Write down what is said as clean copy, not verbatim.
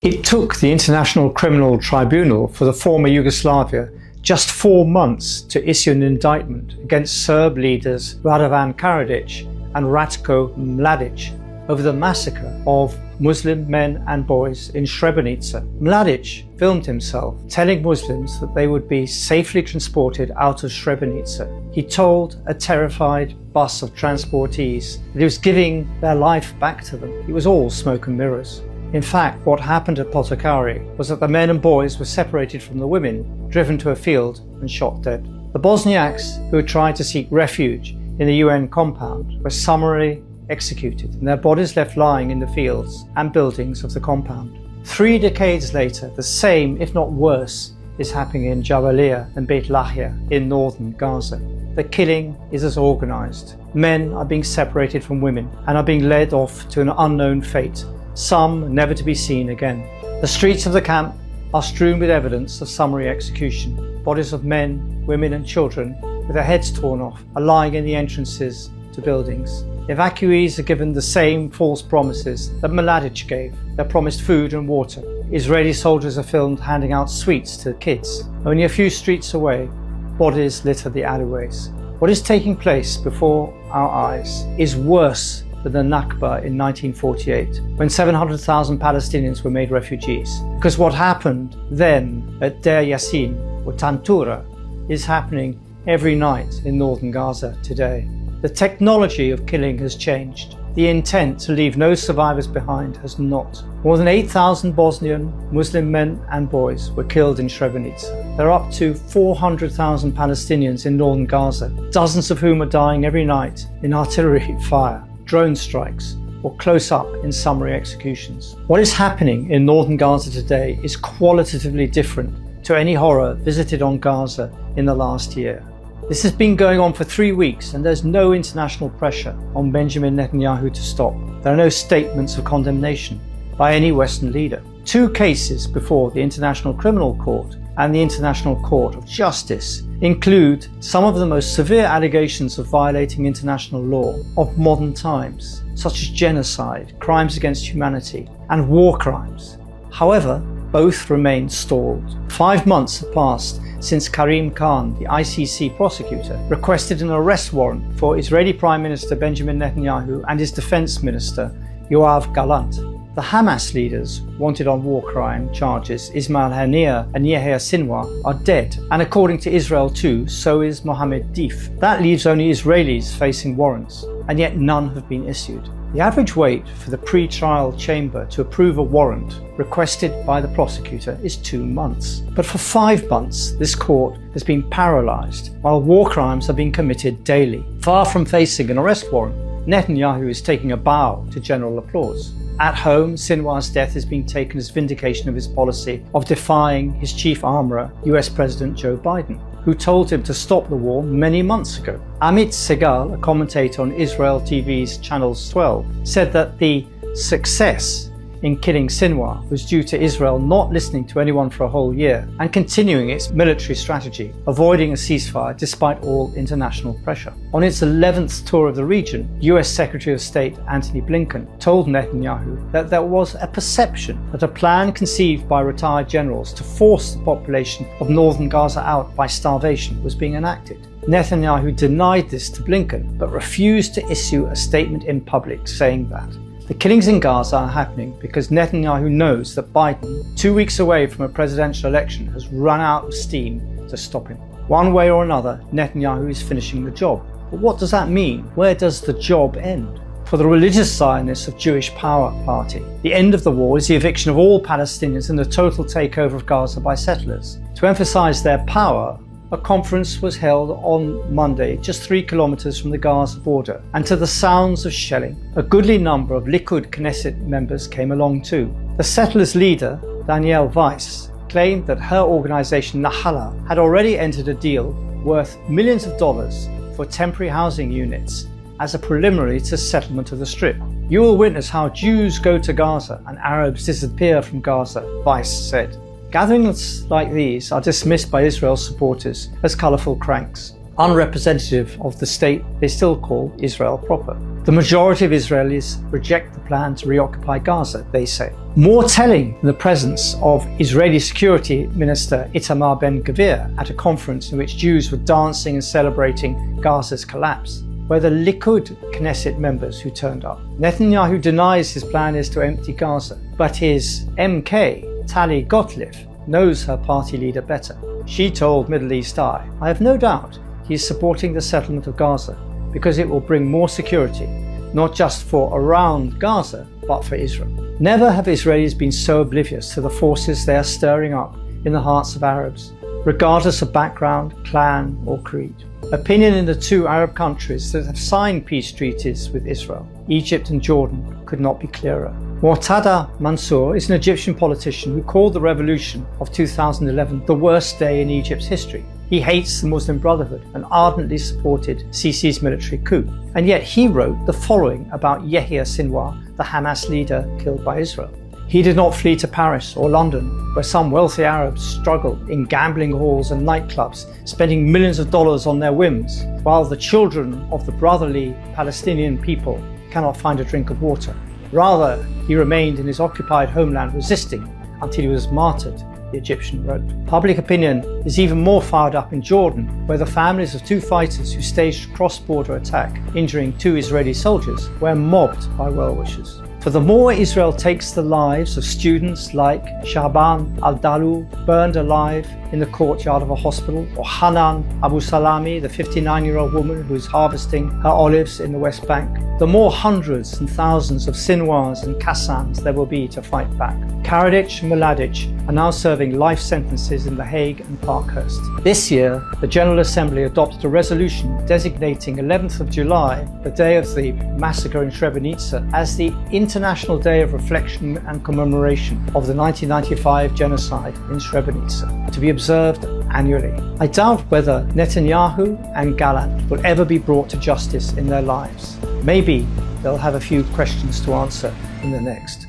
It took the International Criminal Tribunal for the former Yugoslavia just 4 months to issue an indictment against Serb leaders Radovan Karadzic and Ratko Mladic over the massacre of Muslim men and boys in Srebrenica. Mladic filmed himself telling Muslims that they would be safely transported out of Srebrenica. He told a terrified bus of transportees that he was giving their life back to them. It was all smoke and mirrors. In fact, what happened at Potokari was that the men and boys were separated from the women, driven to a field and shot dead. The Bosniaks who had tried to seek refuge in the UN compound were summarily executed and their bodies left lying in the fields and buildings of the compound. 3 decades later, the same, if not worse, is happening in Jabalia and Beit Lahia in northern Gaza. The killing is as organised. Men are being separated from women and are being led off to an unknown fate, some never to be seen again. The streets of the camp are strewn with evidence of summary execution. Bodies of men, women and children with their heads torn off are lying in the entrances to buildings. Evacuees are given the same false promises that Mladic gave. They're promised food and water. Israeli soldiers are filmed handing out sweets to kids. Only a few streets away, bodies litter the alleyways. What is taking place before our eyes is worse than the Nakba in 1948, when 700,000 Palestinians were made refugees. Because what happened then at Deir Yassin or Tantura is happening every night in northern Gaza today. The technology of killing has changed. The intent to leave no survivors behind has not. More than 8,000 Bosnian Muslim men and boys were killed in Srebrenica. There are up to 400,000 Palestinians in northern Gaza, dozens of whom are dying every night in artillery fire, drone strikes, or close-up in summary executions. What is happening in northern Gaza today is qualitatively different to any horror visited on Gaza in the last year. This has been going on for 3 weeks and there's no international pressure on Benjamin Netanyahu to stop. There are no statements of condemnation by any Western leader. 2 cases before the International Criminal Court and the International Court of Justice include some of the most severe allegations of violating international law of modern times, such as genocide, crimes against humanity, and war crimes. However, both remain stalled. 5 months have passed since Karim Khan, the ICC prosecutor, requested an arrest warrant for Israeli Prime Minister Benjamin Netanyahu and his Defense Minister Yoav Gallant. The Hamas leaders wanted on war crime charges, Ismail Haniyeh and Yahya Sinwar, are dead, and according to Israel too, so is Mohammed Deif. That leaves only Israelis facing warrants, and yet none have been issued. The average wait for the pre-trial chamber to approve a warrant requested by the prosecutor is 2 months. But for 5 months, this court has been paralysed while war crimes are being committed daily. Far from facing an arrest warrant, Netanyahu is taking a bow to general applause. At home, Sinwar's death is being taken as vindication of his policy of defying his chief armourer, US President Joe Biden, who told him to stop the war many months ago. Amit Segal, a commentator on Israel TV's Channels 12, said that the success in killing Sinwar was due to Israel not listening to anyone for a whole year and continuing its military strategy, avoiding a ceasefire despite all international pressure. On its 11th tour of the region, US Secretary of State Antony Blinken told Netanyahu that there was a perception that a plan conceived by retired generals to force the population of northern Gaza out by starvation was being enacted. Netanyahu denied this to Blinken, but refused to issue a statement in public saying that. The killings in Gaza are happening because Netanyahu knows that Biden, 2 weeks away from a presidential election, has run out of steam to stop him. One way or another, Netanyahu is finishing the job. But what does that mean? Where does the job end? For the religious Zionists of Jewish Power Party, the end of the war is the eviction of all Palestinians and the total takeover of Gaza by settlers. To emphasize their power, a conference was held on Monday, just 3 kilometers from the Gaza border, and to the sounds of shelling, a goodly number of Likud Knesset members came along too. The settlers' leader, Danielle Weiss, claimed that her organization Nahala had already entered a deal worth millions of dollars for temporary housing units as a preliminary to settlement of the Strip. You will witness how Jews go to Gaza and Arabs disappear from Gaza, Weiss said. Gatherings like these are dismissed by Israel's supporters as colourful cranks. unrepresentative of the state they still call Israel proper. The majority of Israelis reject the plan to reoccupy Gaza, they say. More telling than the presence of Israeli Security Minister Itamar Ben-Gvir at a conference in which Jews were dancing and celebrating Gaza's collapse were the Likud Knesset members who turned up. Netanyahu denies his plan is to empty Gaza, but his MK, Tali Gottlieb, knows her party leader better. She told Middle East Eye, "I have no doubt he is supporting the settlement of Gaza because it will bring more security, not just for around Gaza, but for Israel." Never have Israelis been so oblivious to the forces they are stirring up in the hearts of Arabs, regardless of background, clan or creed. Opinion in the two Arab countries that have signed peace treaties with Israel, Egypt and Jordan, could not be clearer. Muqtada Mansour is an Egyptian politician who called the revolution of 2011 the worst day in Egypt's history. He hates the Muslim Brotherhood and ardently supported Sisi's military coup. And yet he wrote the following about Yahya Sinwar, the Hamas leader killed by Israel. He did not flee to Paris or London, where some wealthy Arabs struggle in gambling halls and nightclubs, spending millions of dollars on their whims, while the children of the brotherly Palestinian people cannot find a drink of water. Rather, he remained in his occupied homeland resisting until he was martyred, the Egyptian wrote. Public opinion is even more fired up in Jordan, where the families of two fighters who staged a cross-border attack, injuring 2 Israeli soldiers, were mobbed by well-wishers. For the more Israel takes the lives of students like Shaban al-Dalu, burned alive in the courtyard of a hospital, or Hanan Abu Salami, the 59-year-old woman who is harvesting her olives in the West Bank, the more hundreds and thousands of Sinwars and Qassams there will be to fight back. Karadzic and Mladic are now serving life sentences in The Hague and Parkhurst. This year, the General Assembly adopted a resolution designating 11th of July, the day of the massacre in Srebrenica, as the International Day of Reflection and Commemoration of the 1995 genocide in Srebrenica, to be observed annually. I doubt whether Netanyahu and Gallant will ever be brought to justice in their lives. Maybe they'll have a few questions to answer in the next.